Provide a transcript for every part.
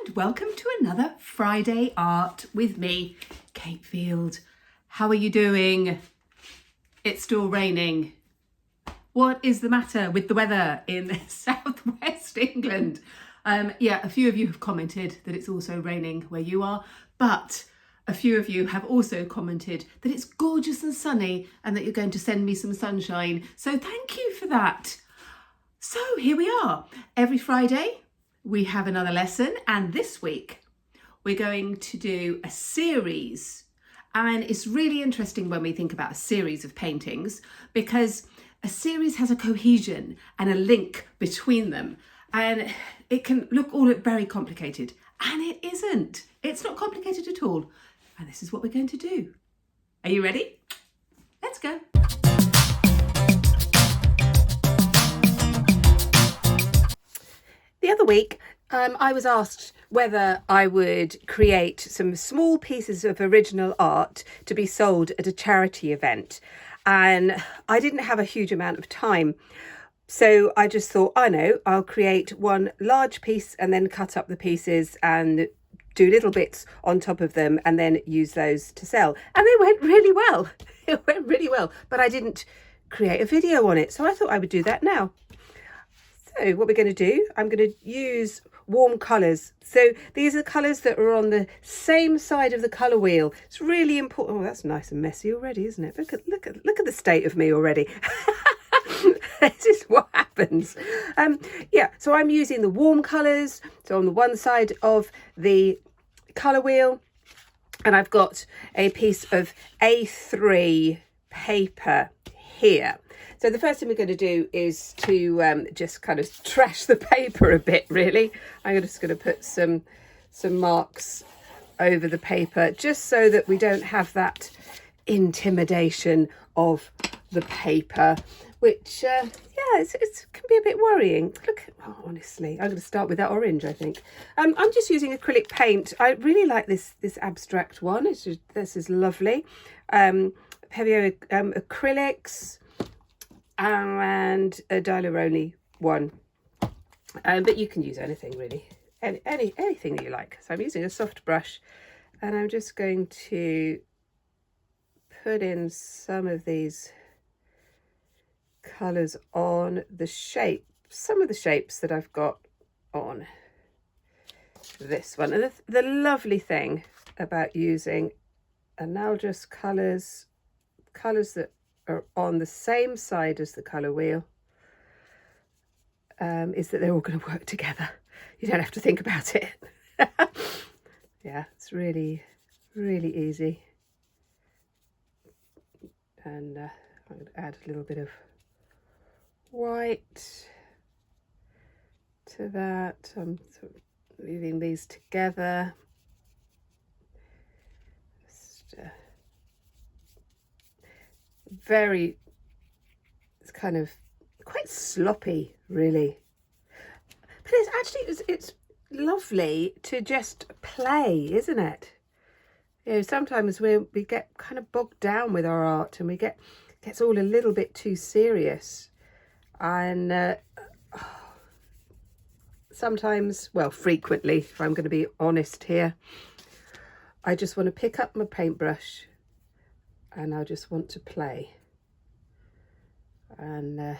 and welcome to another Friday Art with me, Cate Field. How are you doing? It's still raining. What is the matter with the weather in southwest England? A few of you have commented that it's also raining where you are, but a few of you have also commented that it's gorgeous and sunny and that you're going to send me some sunshine. So thank you for that. So here we are. Every Friday we have another lesson, and this week we're going to do a series. And it's really interesting when we think about a series of paintings, because a series has a cohesion and a link between them, and it can look all very complicated, and it isn't. It's not complicated at all. And this is what we're going to do. Are you ready? Let's go. The other week, I was asked whether I would create some small pieces of original art to be sold at a charity event. And I didn't have a huge amount of time. So I just thought, I'll create one large piece and then cut up the pieces and do little bits on top of them and then use those to sell. And they went really well. It went really well, but I didn't create a video on it. So I thought I would do that now. So what we're going to do, I'm going to use warm colours. So these are colours that are on the same side of the colour wheel. It's really important. Oh, that's nice and messy already, isn't it? Look at the state of me already. This is what happens. So I'm using the warm colours. So on the one side of the colour wheel, and I've got a piece of A3 paper here. So the first thing we're going to do is to just kind of trash the paper a bit, really. I'm just going to put some marks over the paper just so that we don't have that intimidation of the paper, which, it can be a bit worrying. Look, honestly, I'm going to start with that orange, I think. I'm just using acrylic paint. I really like this abstract one. This is lovely. Heavy acrylics. And a Daler-Rowney one, but you can use anything really, anything that you like. So I'm using a soft brush, and I'm just going to put in some of these colours on the shape, some of the shapes that I've got on this one. And the lovely thing about using analogous colours that are on the same side as the colour wheel, is that they're all going to work together. You don't have to think about it. Yeah, it's really, really easy. And I'm going to add a little bit of white to that. I'm sort of leaving these together. It's kind of quite sloppy, really, but it's lovely to just play, isn't it? Sometimes we get kind of bogged down with our art, and gets all a little bit too serious, and sometimes, frequently, if I'm going to be honest here, I just want to pick up my paintbrush and I just want to play. And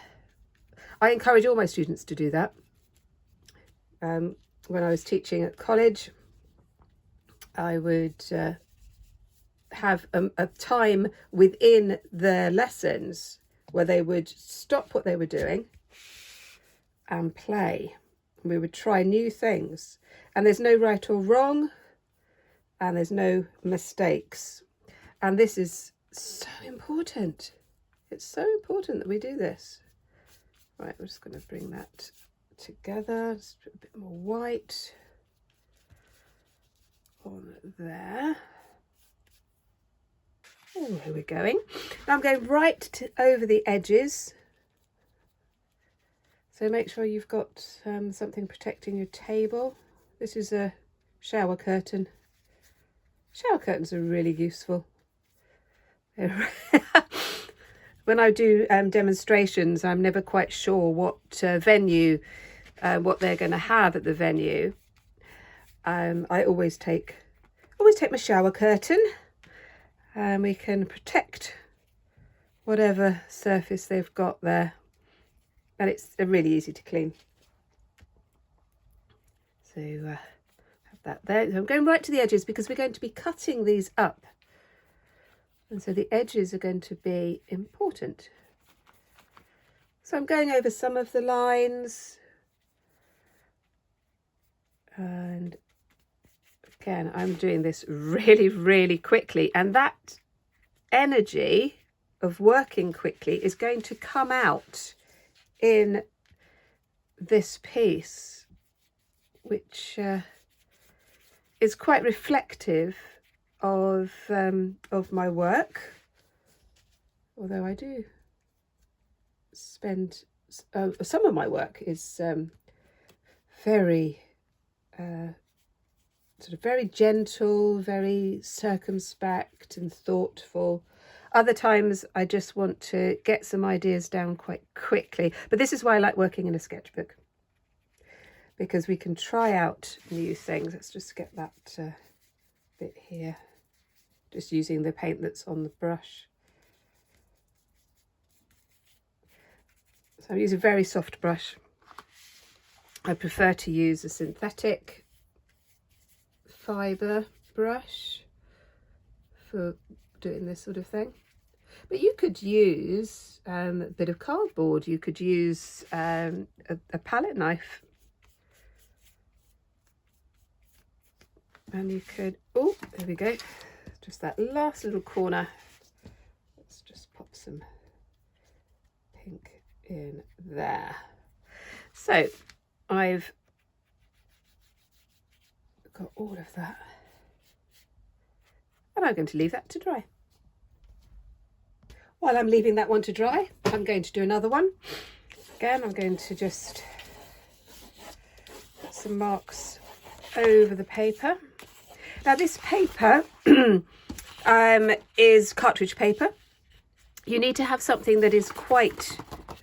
I encourage all my students to do that. When I was teaching at college, I would have a time within the lessons where they would stop what they were doing and play. We would try new things, and there's no right or wrong, and there's no mistakes. And this is so important. It's so important that we do this. Right, we're just going to bring that together. Just put a bit more white on there. Oh, here we're going. Now I'm going right over the edges. So make sure you've got something protecting your table. This is a shower curtain. Shower curtains are really useful. When I do demonstrations, I'm never quite sure what venue, what they're going to have at the venue. I always take my shower curtain, and we can protect whatever surface they've got there, and it's really easy to clean. So have that there. So I'm going right to the edges because we're going to be cutting these up, and so the edges are going to be important. So I'm going over some of the lines, and again I'm doing this really quickly, and that energy of working quickly is going to come out in this piece, which is quite reflective of my work, although I do spend some of my work is very sort of very gentle, very circumspect and thoughtful. Other times I just want to get some ideas down quite quickly. But this is why I like working in a sketchbook, because we can try out new things. Let's just get that bit here, just using the paint that's on the brush. So I'm using a very soft brush. I prefer to use a synthetic fibre brush for doing this sort of thing. But you could use a bit of cardboard. You could use a palette knife. And you could, oh, there we go. Just that last little corner. Let's just pop some pink in there. So I've got all of that. And I'm going to leave that to dry. While I'm leaving that one to dry, I'm going to do another one. Again, I'm going to just put some marks over the paper. Now this paper is cartridge paper. You need to have something that is quite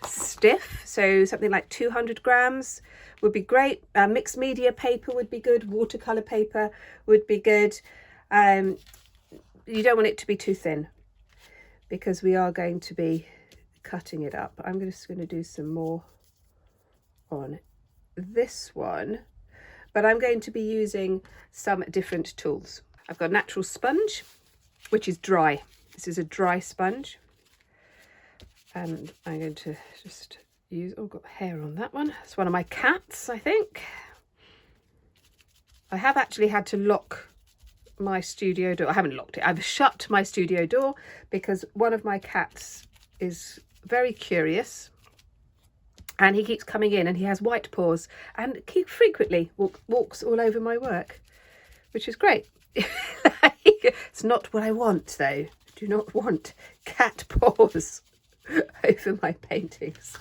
stiff, so something like 200 grams would be great. Mixed media paper would be good. Watercolour paper would be good. You don't want it to be too thin, because we are going to be cutting it up. I'm just going to do some more on this one, but I'm going to be using some different tools. I've got a natural sponge, which is dry. This is a dry sponge. And I'm going to just use, oh, got hair on that one. It's one of my cats, I think. I have actually had to lock my studio door. I haven't locked it. I've shut my studio door because one of my cats is very curious, and he keeps coming in, and he has white paws, and he frequently walks all over my work, which is great. It's not what I want, though. I do not want cat paws over my paintings.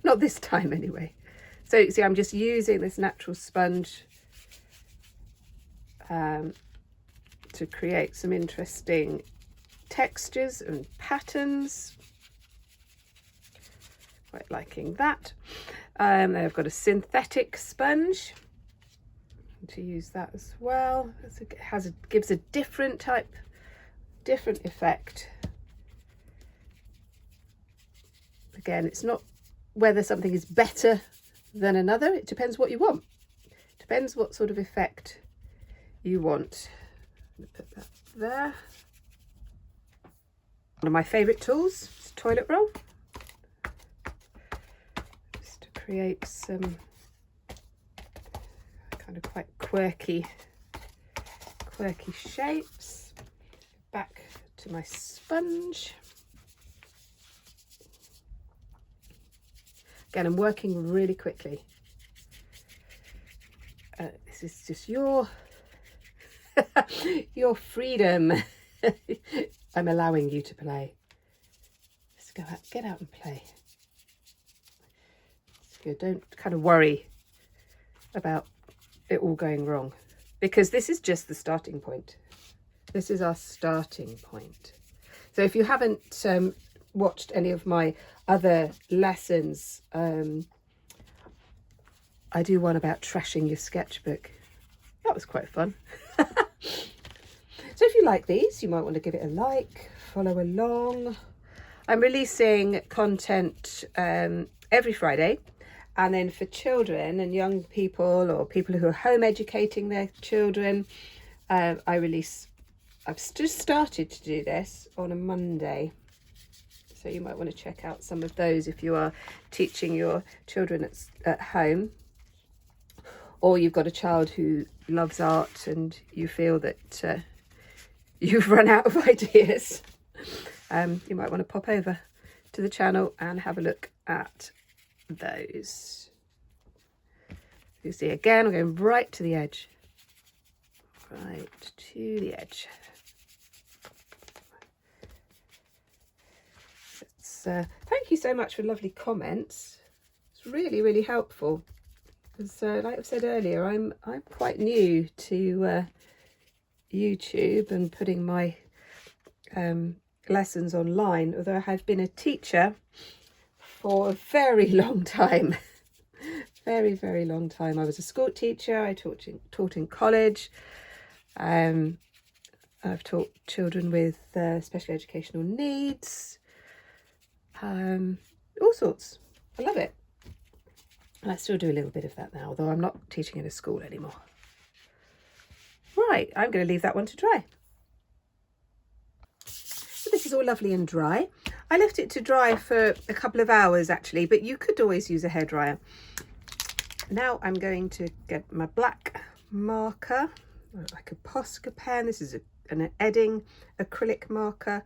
Not this time, anyway. So you see, I'm just using this natural sponge to create some interesting textures and patterns. Quite liking that. Then I've got a synthetic sponge to use that as well. It gives a different effect. Again, it's not whether something is better than another. It depends what you want. It depends what sort of effect you want. I'm going to put that there. One of my favourite tools is toilet roll. Just to create some kind of quite quirky shapes. Back to my sponge. Again, I'm working really quickly. This is just your freedom. I'm allowing you to play. Just go out, get out and play. It's good. Don't kind of worry about it all going wrong, because this is just the starting point. This is our starting point. So if you haven't watched any of my other lessons, I do one about trashing your sketchbook, That was quite fun. So if you like these, you might want to give it a like, follow along. I'm releasing content every Friday. And then for children and young people or people who are home educating their children, I've just started to do this on a Monday. So you might want to check out some of those if you are teaching your children at home, or you've got a child who loves art and you feel that you've run out of ideas. You might want to pop over to the channel and have a look at those. You see, again, we're going right to the edge. Right to the edge. Thank you so much for lovely comments. It's really, really helpful. Because like I've said earlier, I'm quite new to YouTube and putting my lessons online, although I have been a teacher for a very long time. Very, very long time. I was a school teacher. I taught in college. I've taught children with special educational needs. All sorts. I love it. And I still do a little bit of that now, although I'm not teaching in a school anymore. Right, I'm going to leave that one to dry. So this is all lovely and dry. I left it to dry for a couple of hours actually, but you could always use a hairdryer. Now I'm going to get my black marker, like a Posca pen. This is an Edding acrylic marker,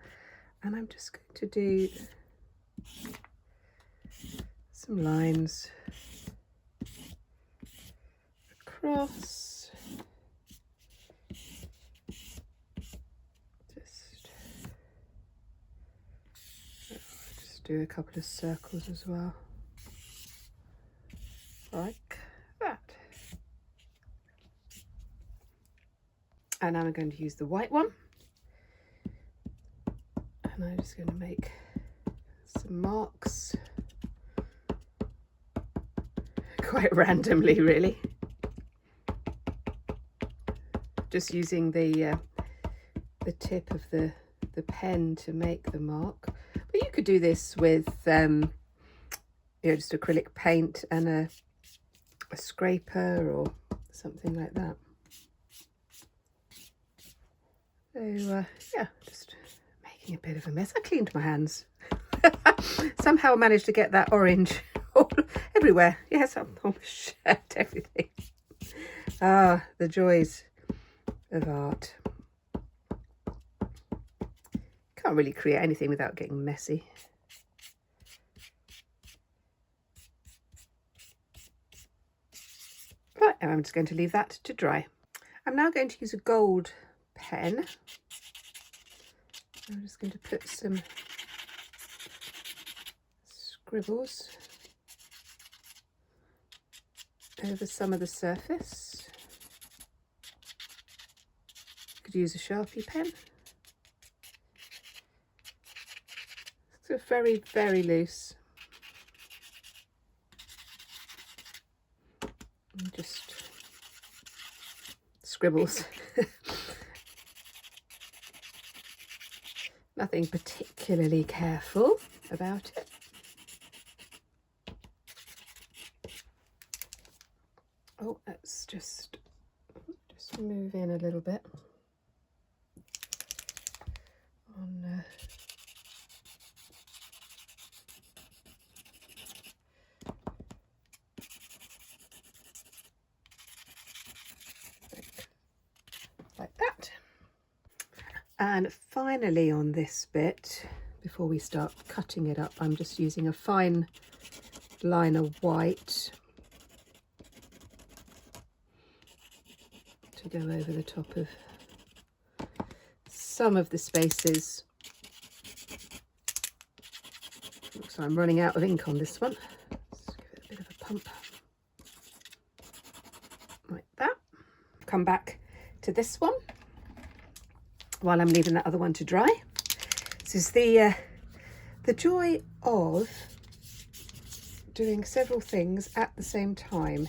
and I'm just going to do some lines across. Just do a couple of circles as well, like that. And now I'm going to use the white one, and I'm just going to make some marks quite randomly, really, just using the tip of the pen to make the mark. But you could do this with just acrylic paint and a scraper or something like that. So yeah, just making a bit of a mess. I cleaned my hands. Somehow managed to get that orange all everywhere. Yes, I'm on my shirt, everything. Ah, the joys of art. Can't really create anything without getting messy. Right, and I'm just going to leave that to dry. I'm now going to use a gold pen. I'm just going to put some scribbles over some of the surface. Could use a Sharpie pen. So very, very loose. And just scribbles. Nothing particularly careful about it. Oh, let's just move in a little bit on like that. And finally on this bit, before we start cutting it up, I'm just using a fine line of white to go over the top of some of the spaces. Looks like I'm running out of ink on this one. Let's give it a bit of a pump. Like that. Come back to this one while I'm leaving that other one to dry. This is the joy of doing several things at the same time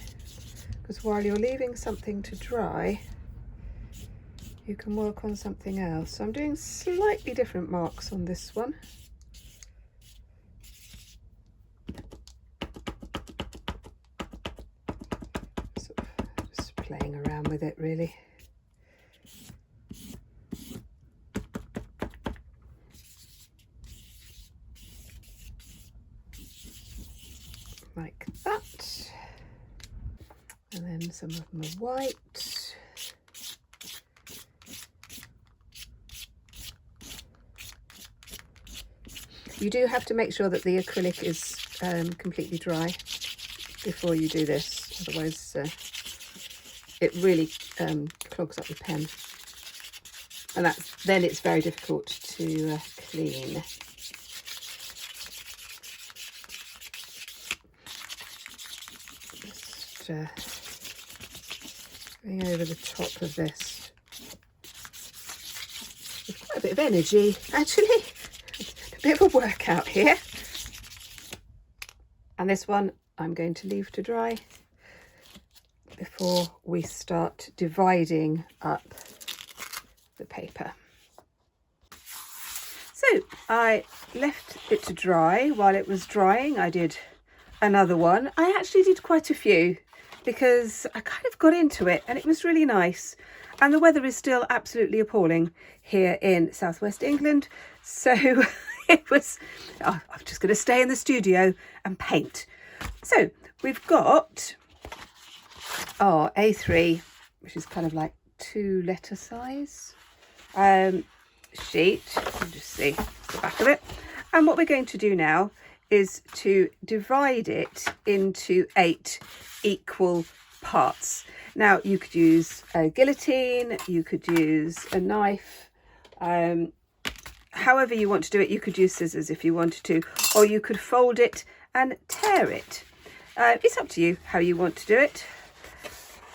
because while you're leaving something to dry, you can work on something else. So I'm doing slightly different marks on this one. Sort of just playing around with it really. Like that. And then some of them are white. You do have to make sure that the acrylic is completely dry before you do this, otherwise it really clogs up the pen, and then it's very difficult to clean. Just going over the top of this with quite a bit of energy, actually. A bit of a workout here. And this one I'm going to leave to dry before we start dividing up the paper. So I left it to dry. While it was drying, I did another one. I actually did quite a few because I kind of got into it and it was really nice. And the weather is still absolutely appalling here in southwest England. So it was, I'm just going to stay in the studio and paint. So we've got our A3, which is kind of like 2 letter size sheet. You just see the back of it. And what we're going to do now is to divide it into 8 equal parts. Now you could use a guillotine, you could use a knife, however you want to do it. You could use scissors if you wanted to, or you could fold it and tear it. It's up to you how you want to do it. I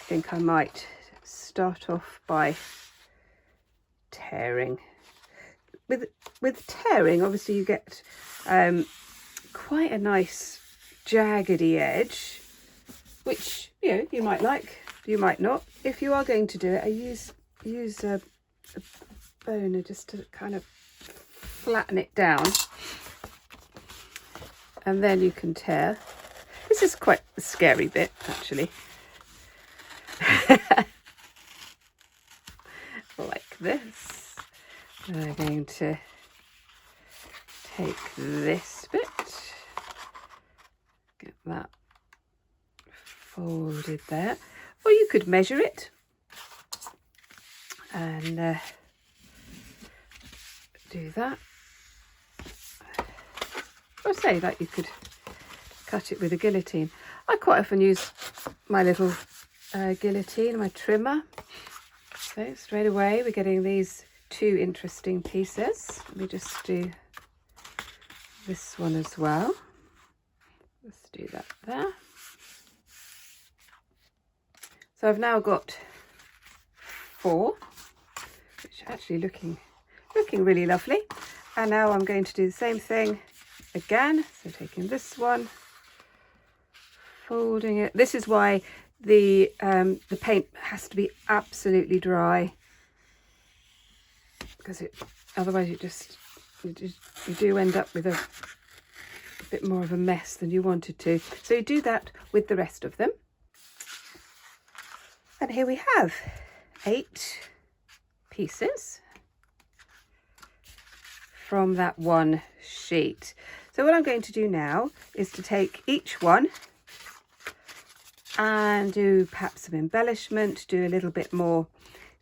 think I might start off by tearing. With tearing, obviously you get quite a nice jaggedy edge, which you might like, you might not. If you are going to do it, I use a boner just to kind of flatten it down, and then you can tear. This is quite a scary bit, actually. Like this. We're going to take this bit, get that folded there, or you could measure it and do that. Or say that you could cut it with a guillotine. I quite often use my little guillotine, my trimmer. So straight away we're getting these 2 interesting pieces. Let me just do this one as well. Let's do that there. So I've now got 4, which are actually looking really lovely. And now I'm going to do the same thing again. So taking this one, folding it. This is why the paint has to be absolutely dry, because otherwise you do end up with a bit more of a mess than you wanted to. So you do that with the rest of them. And here we have 8 pieces from that one sheet. So what I'm going to do now is to take each one and do perhaps some embellishment, do a little bit more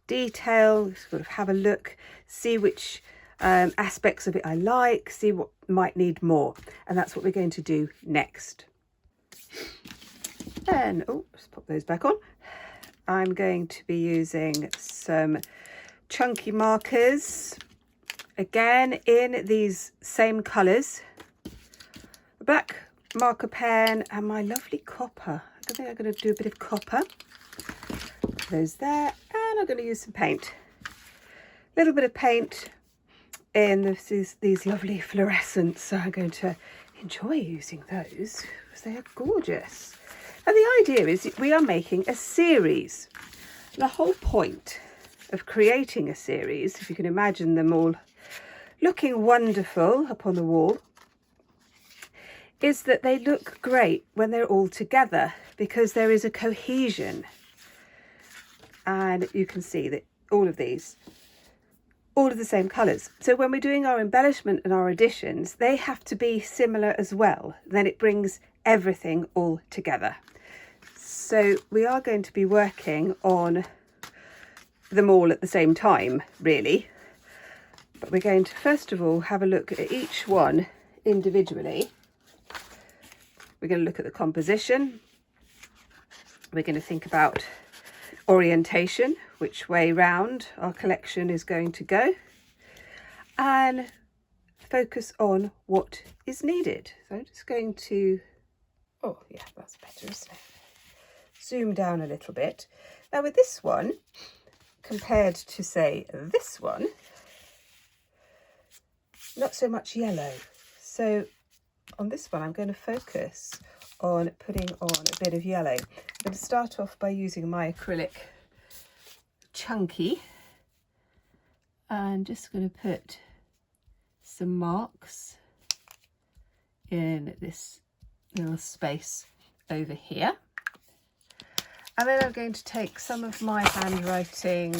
detail, sort of have a look, see which aspects of it I like, see what might need more. And that's what we're going to do next. Then, let's pop those back on. I'm going to be using some chunky markers, again in these same colours. A black marker pen and my lovely copper. I think I'm going to do a bit of copper. Put those there, and I'm going to use some paint. A little bit of paint in these lovely fluorescents, so I'm going to enjoy using those because they are gorgeous. And the idea is we are making a series. The whole point of creating a series, if you can imagine them all looking wonderful up on the wall, is that they look great when they're all together because there is a cohesion. And you can see that all of these, all of the same colours. So when we're doing our embellishment and our additions, they have to be similar as well. Then it brings everything all together. So we are going to be working on them all at the same time, really. But we're going to first of all have a look at each one individually. We're going to look at the composition. We're going to think about orientation, which way round our collection is going to go, and focus on what is needed. So I'm just going to, oh yeah, that's better, isn't it? Zoom down a little bit. Now with this one, compared to say this one, not so much yellow. So on this one, I'm going to focus on putting on a bit of yellow. I'm going to start off by using my acrylic chunky and just going to put some marks in this little space over here. And then I'm going to take some of my handwriting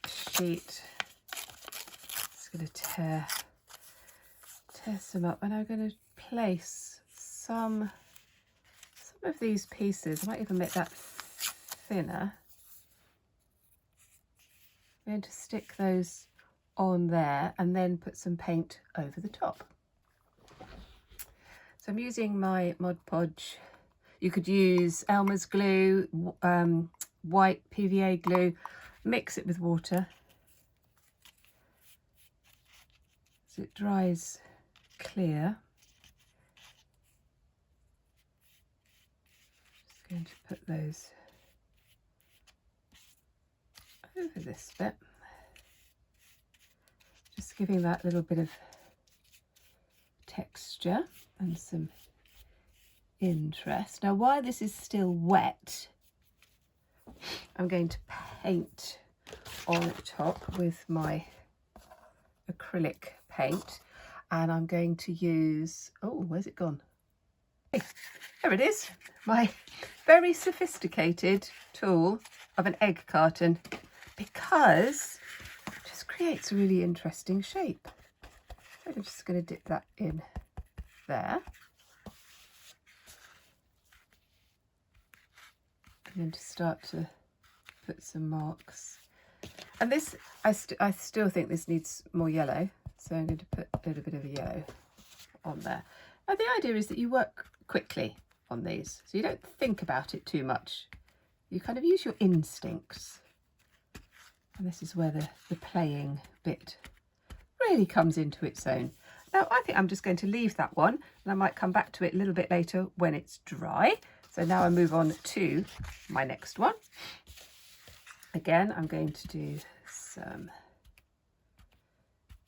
sheet. Just going to tear some up, and I'm going to place some of these pieces. I might even make that thinner. I'm going to stick those on there and then put some paint over the top. So I'm using my Mod Podge. You could use Elmer's glue, white PVA glue, mix it with water so it dries clear. Just going to put those over this bit, just giving that little bit of texture and some interest. Now while this is still wet, I'm going to paint on top with my acrylic paint, and I'm going to use, oh, where's it gone? Hey, there it is, my very sophisticated tool of an egg carton, because it just creates a really interesting shape. So I'm just going to dip that in there. I'm going to start to put some marks. And this, I still think this needs more yellow, so I'm going to put a little bit of yellow on there. Now the idea is that you work quickly on these, so you don't think about it too much. You kind of use your instincts. And this is where the playing bit really comes into its own. Now I think I'm just going to leave that one, and I might come back to it a little bit later when it's dry. So now I move on to my next one. Again, I'm going to do some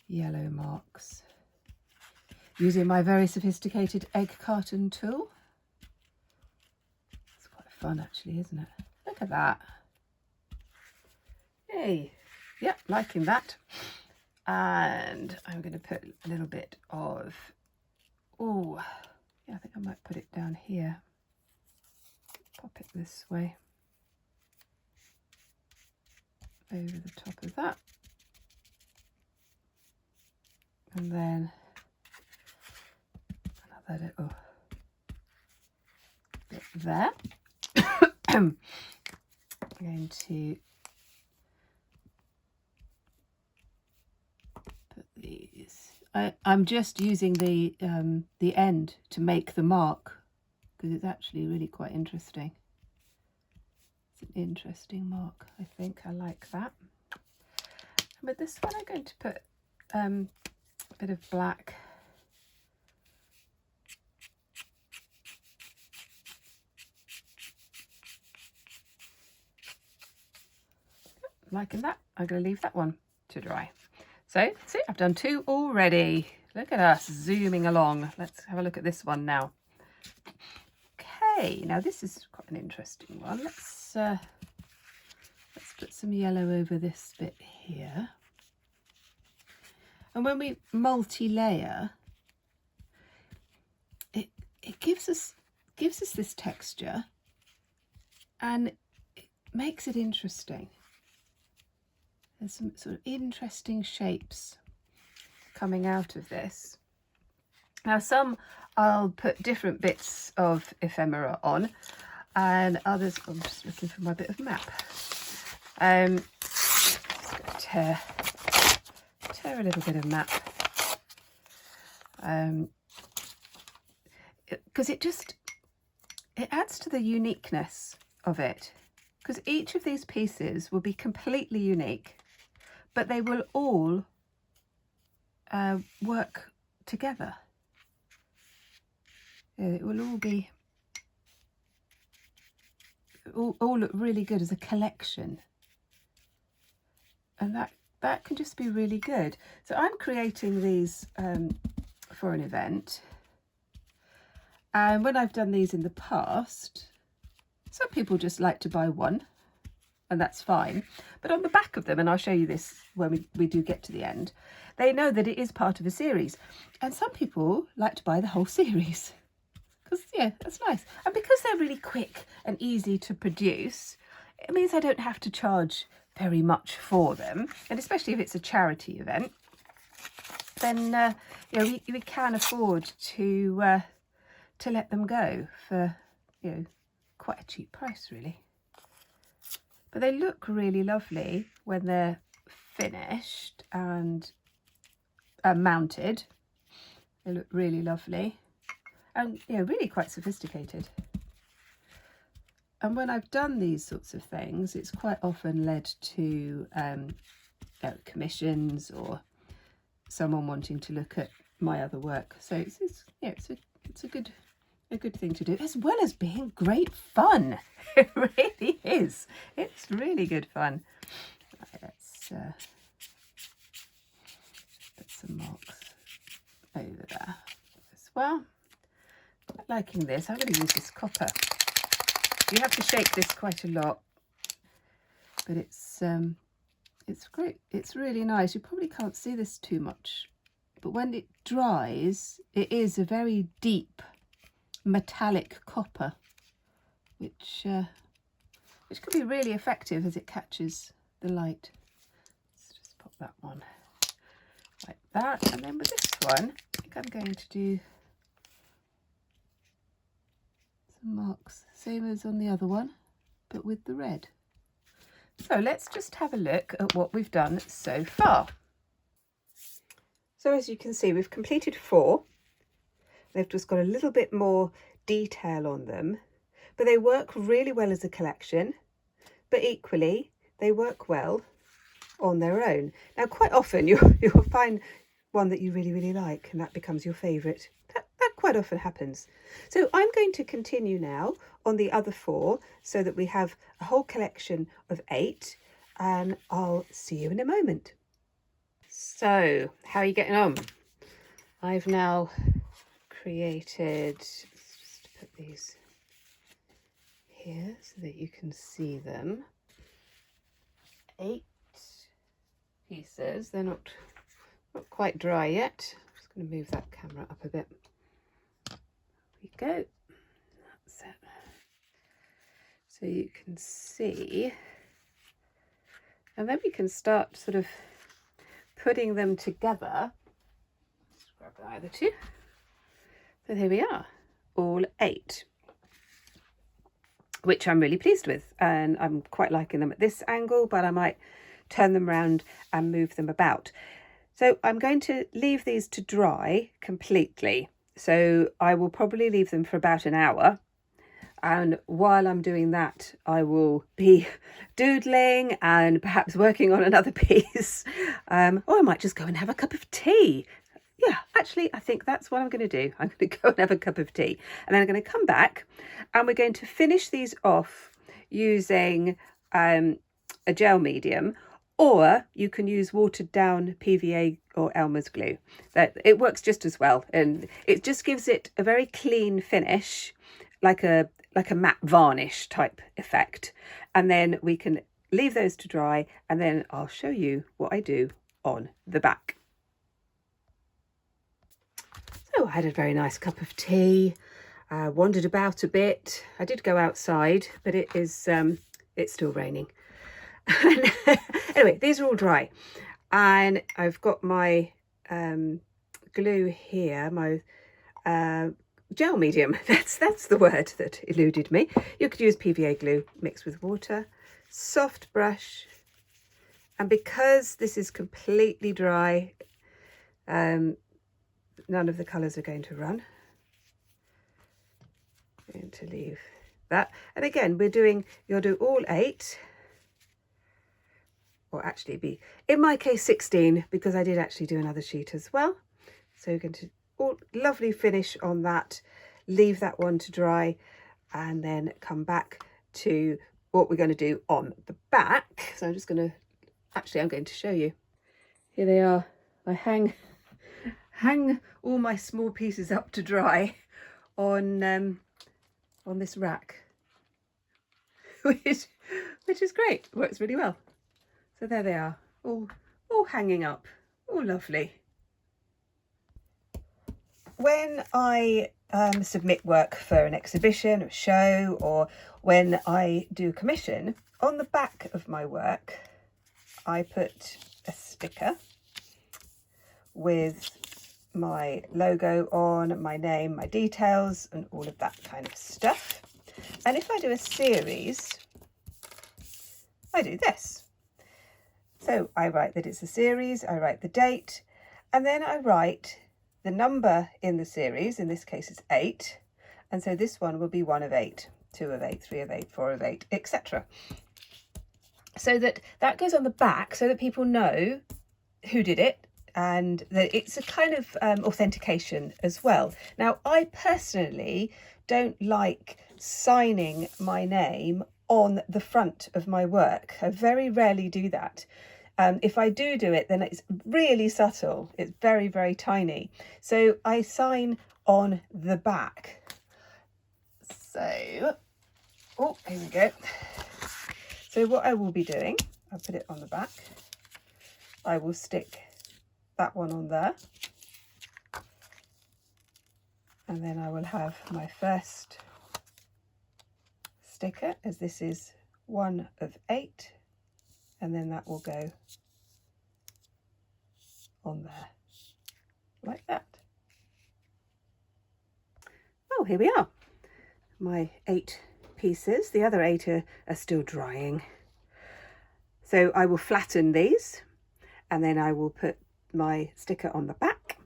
yellow marks using my very sophisticated egg carton tool. It's quite fun actually, isn't it? Look at that. Yay. Yep, liking that. And I'm going to put a little bit of, oh, yeah, I think I might put it down here. Pop it this way over the top of that, and then another little bit there. I'm going to put these. I'm just using the end to make the mark, because it's actually really quite interesting. It's an interesting mark, I think. I like that. And with this one, I'm going to put a bit of black. Liking that. I'm going to leave that one to dry. So, see, I've done two already. Look at us zooming along. Let's have a look at this one now. Okay, now this is quite an interesting one. Let's put some yellow over this bit here. And when we multi-layer, it gives us this texture, and it makes it interesting. There's some sort of interesting shapes coming out of this. Now some I'll put different bits of ephemera on, and others, I'm just looking for my bit of map. Tear a little bit of map, because it adds to the uniqueness of it, because each of these pieces will be completely unique, but they will all work together. It will all look really good as a collection, and that can just be really good. So I'm creating these for an event, and when I've done these in the past, some people just like to buy one, and that's fine, but on the back of them, and I'll show you this when we do get to the end, they know that it is part of a series, and some people like to buy the whole series. Because, yeah, that's nice. And because they're really quick and easy to produce, it means I don't have to charge very much for them. And especially if it's a charity event, then we can afford to let them go for quite a cheap price, really. But they look really lovely when they're finished and mounted. They look really lovely. And really quite sophisticated. And when I've done these sorts of things, it's quite often led to commissions or someone wanting to look at my other work. So it's a good thing to do, as well as being great fun. It really is. It's really good fun. Right, let's put some marks over there as well. Liking this. I'm going to use this copper. You have to shake this quite a lot, but it's great. It's really nice. You probably can't see this too much, but when it dries, it is a very deep metallic copper, which can be really effective as it catches the light. Let's just pop that one like that, and then with this one, I think I'm going to do some marks, same as on the other one, but with the red. So let's just have a look at what we've done so far. So as you can see, we've completed 4. They've just got a little bit more detail on them, but they work really well as a collection, but equally they work well on their own. Now quite often you'll find one that you really like, and that becomes your favourite. That quite often happens. So I'm going to continue now on the other 4 so that we have a whole collection of 8, and I'll see you in a moment. So how are you getting on? I've now created, let's just put these here so that you can see them, 8 pieces. They're not quite dry yet. I'm just going to move that camera up a bit. We go. That's it. So you can see, and then we can start sort of putting them together. Let's grab the other 2. So here we are, all 8, which I'm really pleased with, and I'm quite liking them at this angle, but I might turn them around and move them about. So I'm going to leave these to dry completely. So I will probably leave them for about an hour. And while I'm doing that, I will be doodling and perhaps working on another piece. Or I might just go and have a cup of tea. Yeah, actually, I think that's what I'm going to do. I'm going to go and have a cup of tea. And then I'm going to come back and we're going to finish these off using a gel medium. Or you can use watered down PVA or Elmer's glue. It works just as well, and it just gives it a very clean finish, like a like a matte varnish type effect. And then we can leave those to dry, and then I'll show you what I do on the back. So I had a very nice cup of tea, wandered about a bit. I did go outside, but it's still raining. Anyway, these are all dry, and I've got my glue here, my gel medium. That's the word that eluded me. You could use PVA glue mixed with water, soft brush, and because this is completely dry, none of the colours are going to run. I'm going to leave that, and again you'll do all 8, or actually be, in my case, 16, because I did actually do another sheet as well. So you're going to all lovely finish on that, leave that one to dry, and then come back to what we're going to do on the back. So I'm going to show you. Here they are. I hang all my small pieces up to dry on this rack, which is great. Works really well. So there they are, all hanging up, all lovely. When I submit work for an exhibition, a show, or when I do commission, on the back of my work, I put a sticker with my logo on, my name, my details, and all of that kind of stuff. And if I do a series, I do this. So I write that it's a series, I write the date, and then I write the number in the series. In this case it's 8, and so this one will be 1 of 8, 2 of 8, 3 of 8, 4 of 8, etc. So that goes on the back so that people know who did it, and that it's a kind of authentication as well. Now, I personally don't like signing my name on the front of my work. I very rarely do that. If I do it, then it's really subtle. It's very, very tiny. So I sign on the back. So, oh, here we go. So what I will be doing, I'll put it on the back. I will stick that one on there. And then I will have my first sticker, as this is 1 of 8. And then that will go on there, like that. Oh, here we are. My 8 pieces. The other 8 are still drying. So I will flatten these, and then I will put my sticker on the back,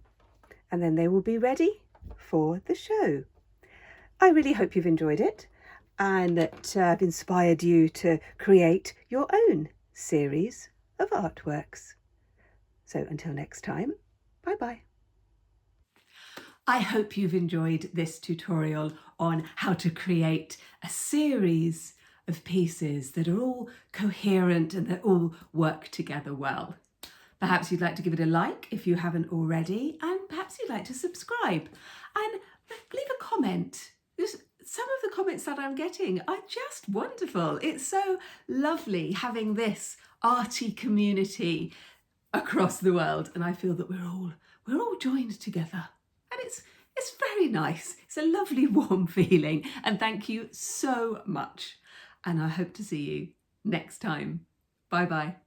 and then they will be ready for the show. I really hope you've enjoyed it, and that I've inspired you to create your own series of artworks. So until next time, bye bye. I hope you've enjoyed this tutorial on how to create a series of pieces that are all coherent and that all work together well. Perhaps you'd like to give it a like if you haven't already, and perhaps you'd like to subscribe and leave a comment. Some of the comments that I'm getting are just wonderful. It's so lovely having this arty community across the world, and I feel that we're all joined together, and it's very nice. It's a lovely warm feeling, and thank you so much, and I hope to see you next time. Bye bye.